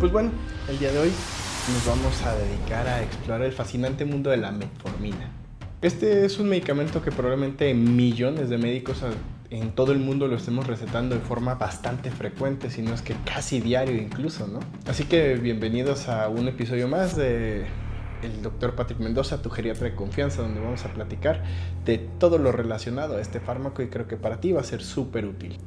Pues bueno, el día de hoy nos vamos a dedicar a explorar el fascinante mundo de la metformina. Este es un medicamento que probablemente millones de médicos en todo el mundo lo estemos recetando de forma bastante frecuente, si no es que casi diario incluso, ¿no? Así que bienvenidos a un episodio más de el Dr. Patrick Mendoza, tu geriatra de confianza, donde vamos a platicar de todo lo relacionado a este fármaco y creo que para ti va a ser súper útil.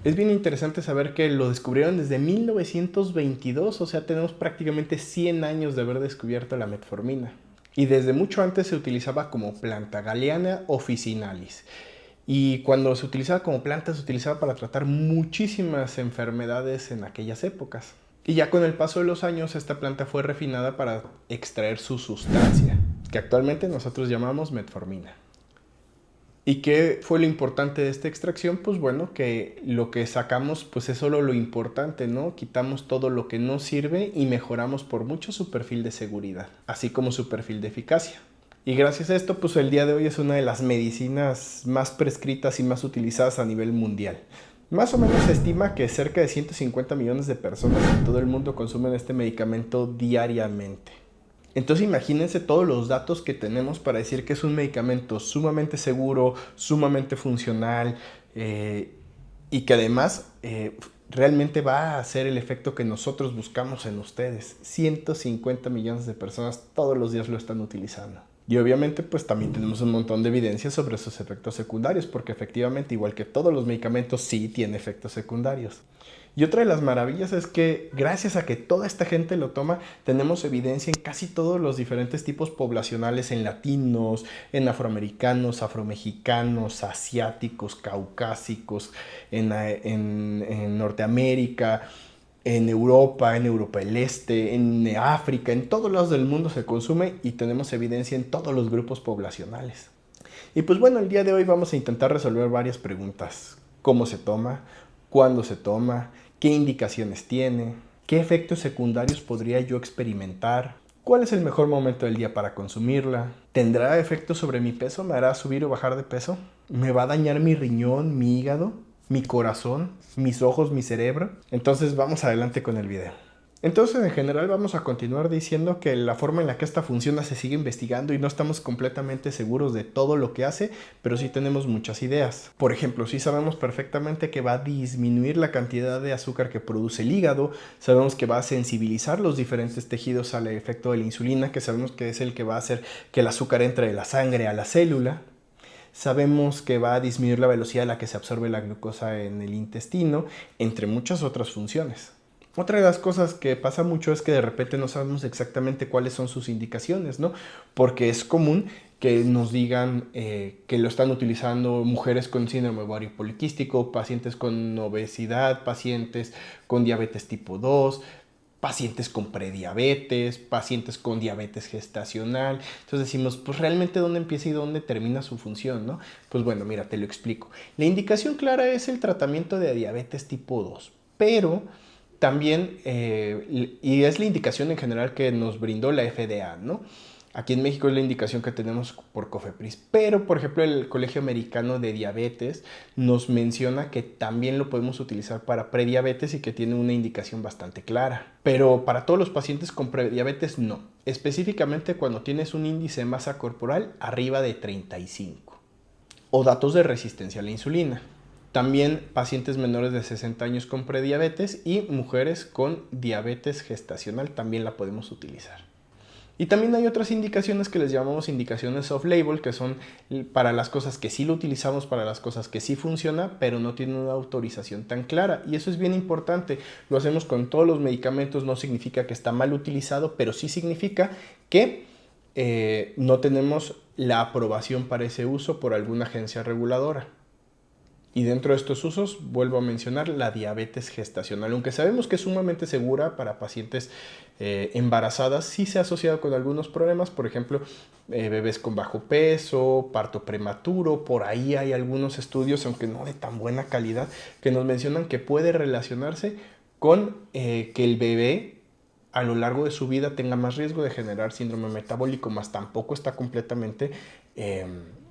Es bien interesante saber que lo descubrieron desde 1922, o sea, tenemos prácticamente 100 años de haber descubierto la metformina. Y desde mucho antes se utilizaba como planta, Galeana officinalis. Y cuando se utilizaba como planta, se utilizaba para tratar muchísimas enfermedades en aquellas épocas. Y ya con el paso de los años, esta planta fue refinada para extraer su sustancia, que actualmente nosotros llamamos metformina. ¿Y qué fue lo importante de esta extracción? Pues bueno, que lo que sacamos pues es solo lo importante, ¿no? Quitamos todo lo que no sirve y mejoramos por mucho su perfil de seguridad, así como su perfil de eficacia. Y gracias a esto, pues el día de hoy es una de las medicinas más prescritas y más utilizadas a nivel mundial. Más o menos se estima que cerca de 150 millones de personas en todo el mundo consumen este medicamento diariamente. Entonces imagínense todos los datos que tenemos para decir que es un medicamento sumamente seguro, sumamente funcional y que además realmente va a hacer el efecto que nosotros buscamos en ustedes. 150 millones de personas todos los días lo están utilizando. Y obviamente pues también tenemos un montón de evidencia sobre sus efectos secundarios, porque efectivamente igual que todos los medicamentos sí tiene efectos secundarios. Y otra de las maravillas es que gracias a que toda esta gente lo toma, tenemos evidencia en casi todos los diferentes tipos poblacionales, en latinos, en afroamericanos, afromexicanos, asiáticos, caucásicos, en Norteamérica, en Europa del Este, en África, en todos lados del mundo se consume y tenemos evidencia en todos los grupos poblacionales. Y pues bueno, el día de hoy vamos a intentar resolver varias preguntas. ¿Cómo se toma? ¿Cuándo se toma? ¿Qué indicaciones tiene? ¿Qué efectos secundarios podría yo experimentar? ¿Cuál es el mejor momento del día para consumirla? ¿Tendrá efectos sobre mi peso? ¿Me hará subir o bajar de peso? ¿Me va a dañar mi riñón, mi hígado, mi corazón, mis ojos, mi cerebro? Entonces vamos adelante con el video. Entonces, en general, vamos a continuar diciendo que la forma en la que esta funciona se sigue investigando y no estamos completamente seguros de todo lo que hace, pero sí tenemos muchas ideas. Por ejemplo, sí sabemos perfectamente que va a disminuir la cantidad de azúcar que produce el hígado, sabemos que va a sensibilizar los diferentes tejidos al efecto de la insulina, que sabemos que es el que va a hacer que el azúcar entre de la sangre a la célula. Sabemos que va a disminuir la velocidad a la que se absorbe la glucosa en el intestino, entre muchas otras funciones. Otra de las cosas que pasa mucho es que de repente no sabemos exactamente cuáles son sus indicaciones, ¿no? Porque es común que nos digan que lo están utilizando mujeres con síndrome ovario poliquístico, pacientes con obesidad, pacientes con diabetes tipo 2, pacientes con prediabetes, pacientes con diabetes gestacional. Entonces decimos, pues realmente dónde empieza y dónde termina su función, ¿no? Pues bueno, mira, te lo explico. La indicación clara es el tratamiento de diabetes tipo 2, pero también, y es la indicación en general que nos brindó la FDA, ¿no? Aquí en México es la indicación que tenemos por COFEPRIS, pero por ejemplo el Colegio Americano de Diabetes nos menciona que también lo podemos utilizar para prediabetes y que tiene una indicación bastante clara. Pero para todos los pacientes con prediabetes no, específicamente cuando tienes un índice de masa corporal arriba de 35 o datos de resistencia a la insulina. También pacientes menores de 60 años con prediabetes y mujeres con diabetes gestacional también la podemos utilizar. Y también hay otras indicaciones que les llamamos indicaciones off-label, que son para las cosas que sí lo utilizamos, para las cosas que sí funciona, pero no tienen una autorización tan clara. Y eso es bien importante. Lo hacemos con todos los medicamentos, no significa que está mal utilizado, pero sí significa que no tenemos la aprobación para ese uso por alguna agencia reguladora. Y dentro de estos usos, vuelvo a mencionar la diabetes gestacional. Aunque sabemos que es sumamente segura para pacientes embarazadas, sí se ha asociado con algunos problemas, por ejemplo, bebés con bajo peso, parto prematuro. Por ahí hay algunos estudios, aunque no de tan buena calidad, que nos mencionan que puede relacionarse con que el bebé a lo largo de su vida tenga más riesgo de generar síndrome metabólico, más tampoco está completamente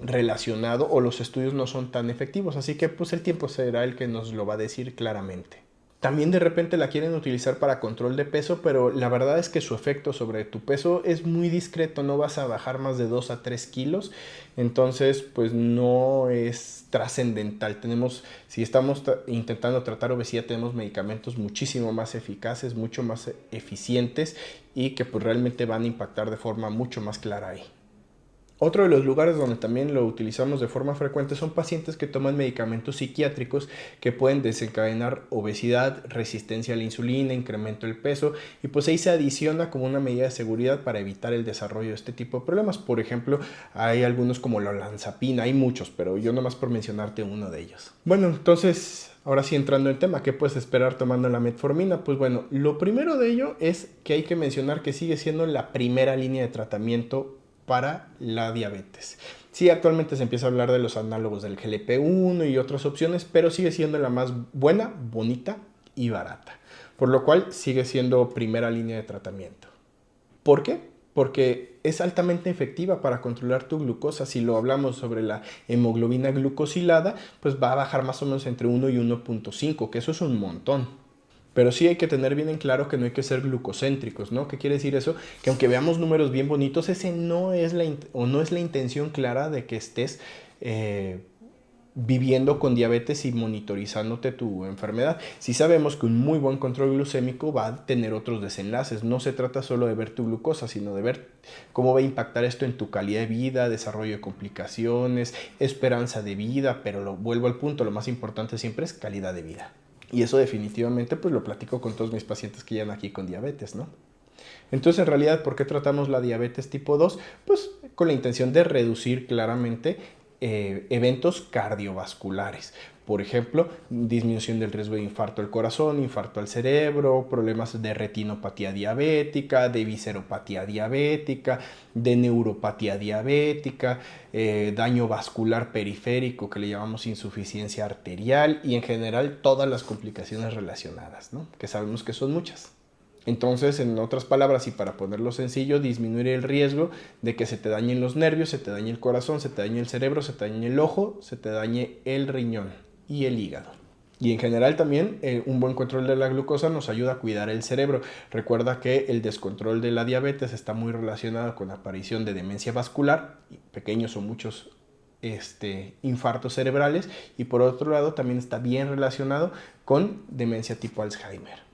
relacionado o los estudios no son tan efectivos. Así que pues el tiempo será el que nos lo va a decir claramente. También de repente la quieren utilizar para control de peso, pero la verdad es que su efecto sobre tu peso es muy discreto, no vas a bajar más de 2 a 3 kilos, entonces pues no es trascendental. Si estamos intentando tratar obesidad, tenemos medicamentos muchísimo más eficaces, mucho más eficientes y que pues realmente van a impactar de forma mucho más clara ahí. Otro de los lugares donde también lo utilizamos de forma frecuente son pacientes que toman medicamentos psiquiátricos que pueden desencadenar obesidad, resistencia a la insulina, incremento del peso, y pues ahí se adiciona como una medida de seguridad para evitar el desarrollo de este tipo de problemas. Por ejemplo, hay algunos como la olanzapina, hay muchos, pero yo nomás por mencionarte uno de ellos. Bueno, entonces, ahora sí entrando en tema, ¿qué puedes esperar tomando la metformina? Pues bueno, lo primero de ello es que hay que mencionar que sigue siendo la primera línea de tratamiento para la diabetes. Sí, actualmente se empieza a hablar de los análogos del GLP-1 y otras opciones, pero sigue siendo la más buena, bonita y barata, por lo cual sigue siendo primera línea de tratamiento. ¿Por qué? Porque es altamente efectiva para controlar tu glucosa. Si lo hablamos sobre la hemoglobina glucosilada, pues va a bajar más o menos entre 1 y 1.5, que eso es un montón. Pero sí hay que tener bien en claro que no hay que ser glucocéntricos, ¿no? ¿Qué quiere decir eso? Que aunque veamos números bien bonitos, ese no es la intención clara de que estés viviendo con diabetes y monitorizándote tu enfermedad. Si sabemos que un muy buen control glucémico va a tener otros desenlaces. No se trata solo de ver tu glucosa, sino de ver cómo va a impactar esto en tu calidad de vida, desarrollo de complicaciones, esperanza de vida, pero vuelvo al punto, lo más importante siempre es calidad de vida. Y eso definitivamente pues lo platico con todos mis pacientes que llegan aquí con diabetes, ¿no? Entonces, en realidad, ¿por qué tratamos la diabetes tipo 2? Pues con la intención de reducir claramente eventos cardiovasculares. Por ejemplo, disminución del riesgo de infarto al corazón, infarto al cerebro, problemas de retinopatía diabética, de visceropatía diabética, de neuropatía diabética, daño vascular periférico que le llamamos insuficiencia arterial y en general todas las complicaciones relacionadas, ¿no? Que sabemos que son muchas. Entonces, en otras palabras y para ponerlo sencillo, disminuir el riesgo de que se te dañen los nervios, se te dañe el corazón, se te dañe el cerebro, se te dañe el ojo, se te dañe el riñón y el hígado. Y en general también un buen control de la glucosa nos ayuda a cuidar el cerebro. Recuerda que el descontrol de la diabetes está muy relacionado con la aparición de demencia vascular, pequeños o muchos infartos cerebrales, y por otro lado también está bien relacionado con demencia tipo Alzheimer.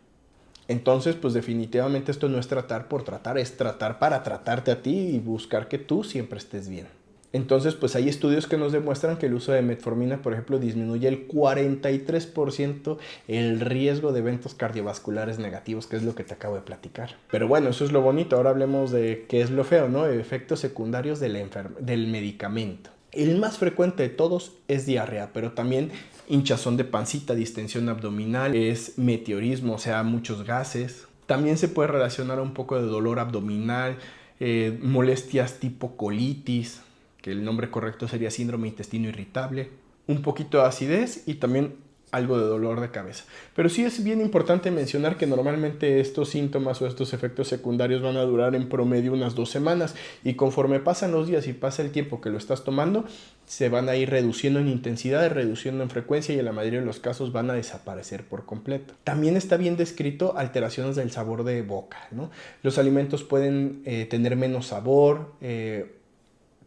Entonces, pues definitivamente esto no es tratar por tratar, es tratar para tratarte a ti y buscar que tú siempre estés bien. Entonces, pues hay estudios que nos demuestran que el uso de metformina, por ejemplo, disminuye el 43% el riesgo de eventos cardiovasculares negativos, que es lo que te acabo de platicar. Pero bueno, eso es lo bonito. Ahora hablemos de qué es lo feo, ¿no? Efectos secundarios del medicamento. El más frecuente de todos es diarrea, pero también hinchazón de pancita, distensión abdominal, es meteorismo, o sea, muchos gases. También se puede relacionar un poco de dolor abdominal, molestias tipo colitis, que el nombre correcto sería síndrome de intestino irritable, un poquito de acidez y también algo de dolor de cabeza. Pero sí es bien importante mencionar que normalmente estos síntomas o estos efectos secundarios van a durar en promedio unas 2 semanas y conforme pasan los días y pasa el tiempo que lo estás tomando, se van a ir reduciendo en intensidad, reduciendo en frecuencia y en la mayoría de los casos van a desaparecer por completo. También está bien descrito alteraciones del sabor de boca, ¿no? Los alimentos pueden tener menos sabor,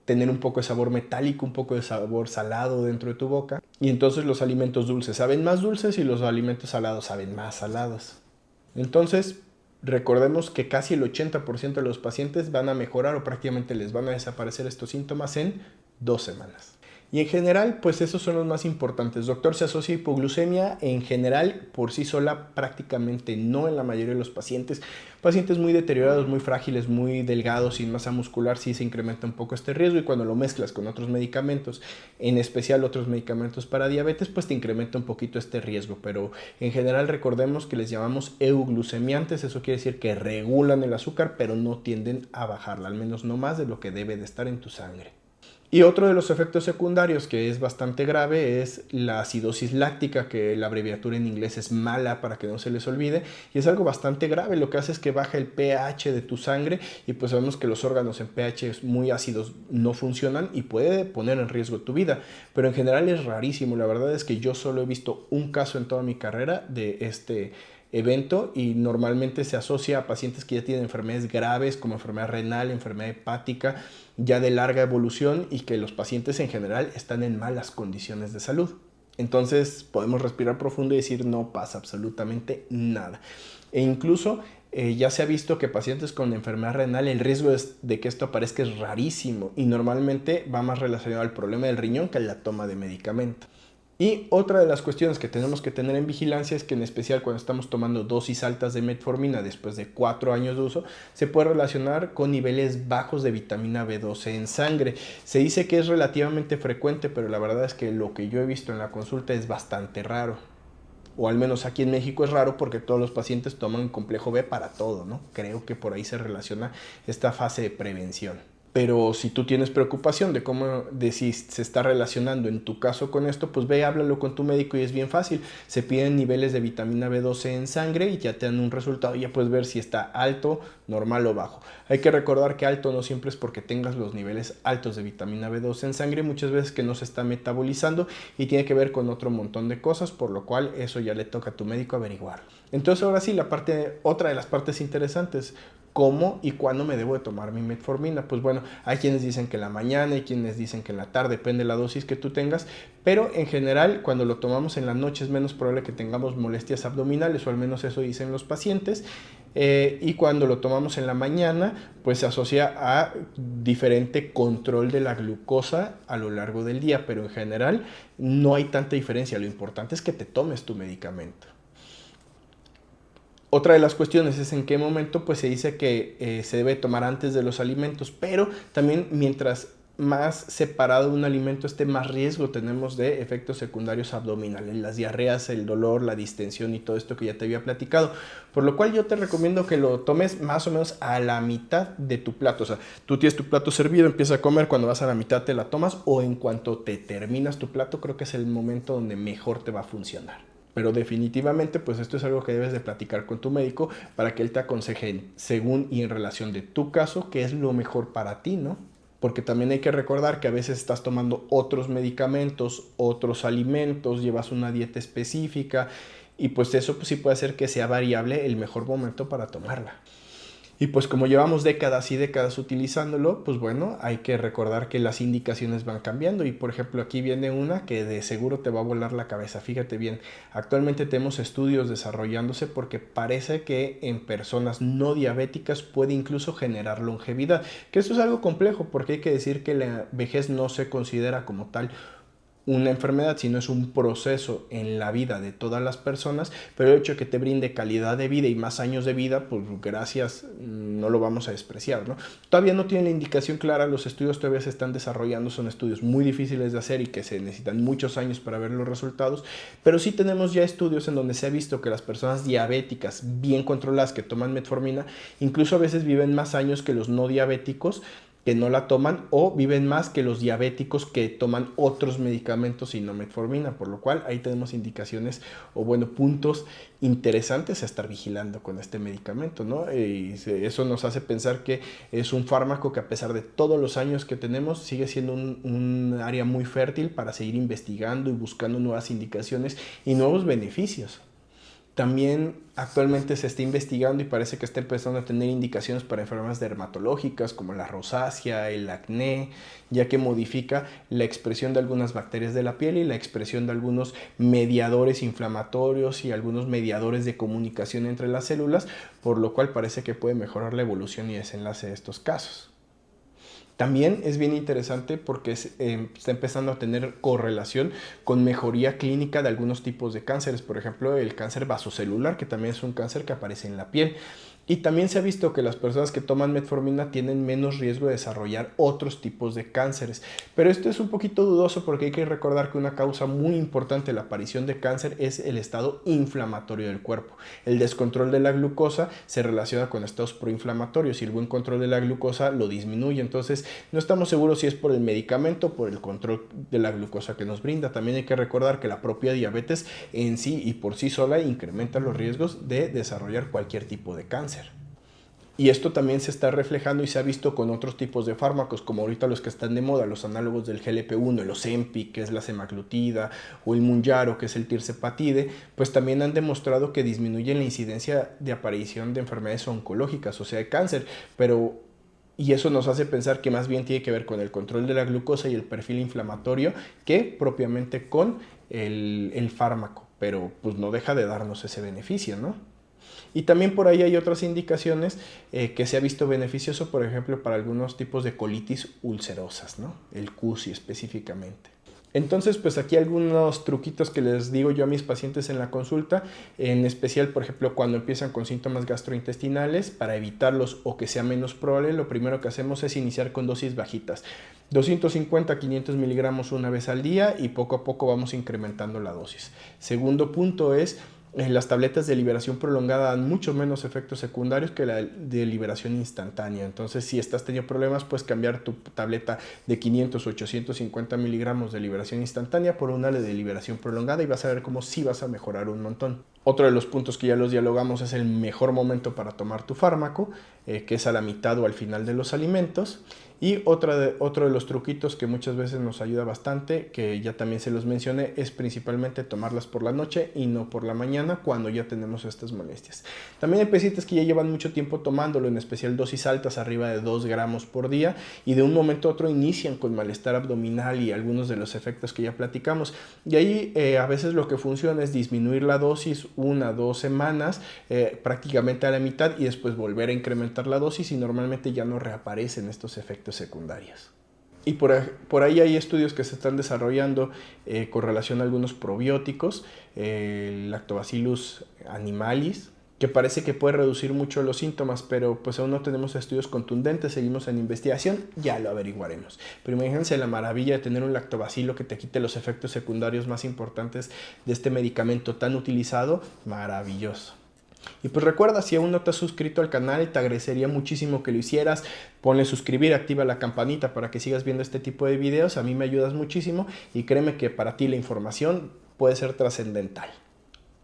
tener un poco de sabor metálico, un poco de sabor salado dentro de tu boca. Y entonces los alimentos dulces saben más dulces y los alimentos salados saben más salados. Entonces, recordemos que casi el 80% de los pacientes van a mejorar o prácticamente les van a desaparecer estos síntomas en 2 semanas. Y en general, pues esos son los más importantes. Doctor, ¿se asocia hipoglucemia? En general, por sí sola, prácticamente no en la mayoría de los pacientes. Pacientes muy deteriorados, muy frágiles, muy delgados, sin masa muscular, sí se incrementa un poco este riesgo y cuando lo mezclas con otros medicamentos, en especial otros medicamentos para diabetes, pues te incrementa un poquito este riesgo. Pero en general recordemos que les llamamos euglucemiantes, eso quiere decir que regulan el azúcar, pero no tienden a bajarla, al menos no más de lo que debe de estar en tu sangre. Y otro de los efectos secundarios que es bastante grave es la acidosis láctica, que la abreviatura en inglés es mala para que no se les olvide, y es algo bastante grave. Lo que hace es que baja el pH de tu sangre y pues sabemos que los órganos en pH muy ácidos no funcionan y puede poner en riesgo tu vida, pero en general es rarísimo. La verdad es que yo solo he visto un caso en toda mi carrera de este evento y normalmente se asocia a pacientes que ya tienen enfermedades graves como enfermedad renal, enfermedad hepática, ya de larga evolución, y que los pacientes en general están en malas condiciones de salud. Entonces podemos respirar profundo y decir no pasa absolutamente nada. E incluso ya se ha visto que pacientes con enfermedad renal el riesgo de que esto aparezca es rarísimo y normalmente va más relacionado al problema del riñón que a la toma de medicamento. Y otra de las cuestiones que tenemos que tener en vigilancia es que en especial cuando estamos tomando dosis altas de metformina después de 4 años de uso, se puede relacionar con niveles bajos de vitamina B12 en sangre. Se dice que es relativamente frecuente, pero la verdad es que lo que yo he visto en la consulta es bastante raro. O al menos aquí en México es raro porque todos los pacientes toman complejo B para todo, ¿no? Creo que por ahí se relaciona esta fase de prevención. Pero si tú tienes preocupación de si se está relacionando en tu caso con esto, pues ve, háblalo con tu médico y es bien fácil. Se piden niveles de vitamina B12 en sangre y ya te dan un resultado y ya puedes ver si está alto, normal o bajo. Hay que recordar que alto no siempre es porque tengas los niveles altos de vitamina B12 en sangre, muchas veces que no se está metabolizando y tiene que ver con otro montón de cosas, por lo cual eso ya le toca a tu médico averiguar. Entonces ahora sí, otra de las partes interesantes: ¿cómo y cuándo me debo de tomar mi metformina? Pues bueno, hay quienes dicen que en la mañana, hay quienes dicen que en la tarde, depende de la dosis que tú tengas, pero en general cuando lo tomamos en la noche es menos probable que tengamos molestias abdominales, o al menos eso dicen los pacientes, y cuando lo tomamos en la mañana, pues se asocia a diferente control de la glucosa a lo largo del día, pero en general no hay tanta diferencia. Lo importante es que te tomes tu medicamento. Otra de las cuestiones es en qué momento, pues se dice que se debe tomar antes de los alimentos, pero también mientras más separado un alimento esté, más riesgo tenemos de efectos secundarios abdominales, las diarreas, el dolor, la distensión y todo esto que ya te había platicado, por lo cual yo te recomiendo que lo tomes más o menos a la mitad de tu plato. O sea, tú tienes tu plato servido, empiezas a comer, cuando vas a la mitad te la tomas, o en cuanto te terminas tu plato, creo que es el momento donde mejor te va a funcionar. Pero definitivamente, pues esto es algo que debes de platicar con tu médico para que él te aconseje según y en relación de tu caso qué es lo mejor para ti, ¿no? Porque también hay que recordar que a veces estás tomando otros medicamentos, otros alimentos, llevas una dieta específica y pues eso pues sí puede hacer que sea variable el mejor momento para tomarla. Y pues como llevamos décadas y décadas utilizándolo, pues bueno, hay que recordar que las indicaciones van cambiando. Y por ejemplo aquí viene una que de seguro te va a volar la cabeza. Fíjate bien, actualmente tenemos estudios desarrollándose porque parece que en personas no diabéticas puede incluso generar longevidad. Que esto es algo complejo porque hay que decir que la vejez no se considera como tal una enfermedad, sino es un proceso en la vida de todas las personas, pero el hecho de que te brinde calidad de vida y más años de vida, pues gracias, no lo vamos a despreciar, ¿no? Todavía no tiene la indicación clara, los estudios todavía se están desarrollando, son estudios muy difíciles de hacer y que se necesitan muchos años para ver los resultados, pero sí tenemos ya estudios en donde se ha visto que las personas diabéticas bien controladas que toman metformina, incluso a veces viven más años que los no diabéticos que no la toman, o viven más que los diabéticos que toman otros medicamentos y no metformina, por lo cual ahí tenemos indicaciones o bueno, puntos interesantes a estar vigilando con este medicamento, ¿no? Y eso nos hace pensar que es un fármaco que a pesar de todos los años que tenemos sigue siendo un área muy fértil para seguir investigando y buscando nuevas indicaciones y nuevos beneficios. También actualmente se está investigando y parece que está empezando a tener indicaciones para enfermedades dermatológicas como la rosácea, el acné, ya que modifica la expresión de algunas bacterias de la piel y la expresión de algunos mediadores inflamatorios y algunos mediadores de comunicación entre las células, por lo cual parece que puede mejorar la evolución y desenlace de estos casos. También es bien interesante porque está empezando a tener correlación con mejoría clínica de algunos tipos de cánceres, por ejemplo el cáncer vasocelular, que también es un cáncer que aparece en la piel. Y también se ha visto que las personas que toman metformina tienen menos riesgo de desarrollar otros tipos de cánceres. Pero esto es un poquito dudoso porque hay que recordar que una causa muy importante de la aparición de cáncer es el estado inflamatorio del cuerpo. El descontrol de la glucosa se relaciona con estados proinflamatorios y el buen control de la glucosa lo disminuye. Entonces no estamos seguros si es por el medicamento o por el control de la glucosa que nos brinda. También hay que recordar que la propia diabetes en sí y por sí sola incrementa los riesgos de desarrollar cualquier tipo de cáncer. Y esto también se está reflejando y se ha visto con otros tipos de fármacos, como ahorita los que están de moda, los análogos del GLP-1, el Ozempic, que es la semaglutida, o el Mounjaro, que es el tirzepatide, pues también han demostrado que disminuyen la incidencia de aparición de enfermedades oncológicas, o sea, de cáncer, y eso nos hace pensar que más bien tiene que ver con el control de la glucosa y el perfil inflamatorio que propiamente con el fármaco, pero pues no deja de darnos ese beneficio, ¿no? Y también por ahí hay otras indicaciones que se ha visto beneficioso, por ejemplo, para algunos tipos de colitis ulcerosas, ¿no? El CUSI específicamente. Entonces, pues aquí algunos truquitos que les digo yo a mis pacientes en la consulta, en especial, por ejemplo, cuando empiezan con síntomas gastrointestinales, para evitarlos o que sea menos probable, lo primero que hacemos es iniciar con dosis bajitas. 250 a 500 miligramos una vez al día y poco a poco vamos incrementando la dosis. Segundo punto es las tabletas de liberación prolongada dan mucho menos efectos secundarios que la de liberación instantánea. Entonces, si estás teniendo problemas, puedes cambiar tu tableta de 500 o 850 miligramos de liberación instantánea por una de liberación prolongada y vas a ver cómo sí vas a mejorar un montón. Otro de los puntos que ya los dialogamos es el mejor momento para tomar tu fármaco, que es a la mitad o al final de los alimentos. Y otro de los truquitos que muchas veces nos ayuda bastante, que ya también se los mencioné, es principalmente tomarlas por la noche y no por la mañana cuando ya tenemos estas molestias. También hay pacientes que ya llevan mucho tiempo tomándolo, en especial dosis altas, arriba de 2 gramos por día, y de un momento a otro inician con malestar abdominal y algunos de los efectos que ya platicamos. Y ahí a veces lo que funciona es disminuir la dosis 1 o 2 semanas, prácticamente a la mitad, y después volver a incrementar la dosis y normalmente ya no reaparecen estos efectos secundarios. Y por ahí hay estudios que se están desarrollando con relación a algunos probióticos, el Lactobacillus animalis, que parece que puede reducir mucho los síntomas, pero pues aún no tenemos estudios contundentes, seguimos en investigación, ya lo averiguaremos. Pero imagínense la maravilla de tener un lactobacilo que te quite los efectos secundarios más importantes de este medicamento tan utilizado, maravilloso. Y pues recuerda, si aún no te has suscrito al canal, te agradecería muchísimo que lo hicieras. Ponle suscribir, activa la campanita para que sigas viendo este tipo de videos. A mí me ayudas muchísimo y créeme que para ti la información puede ser trascendental.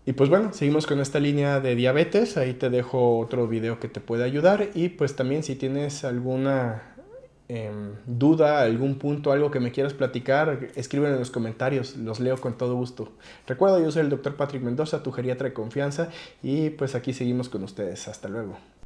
Y pues bueno, seguimos con esta línea de diabetes. Ahí te dejo otro video que te puede ayudar. Y pues también si tienes alguna duda, algún punto, algo que me quieras platicar, escríbelo en los comentarios, los leo con todo gusto. Recuerda, yo soy el Dr. Patrick Mendoza, tu geriatra de confianza, y pues aquí seguimos con ustedes. Hasta luego.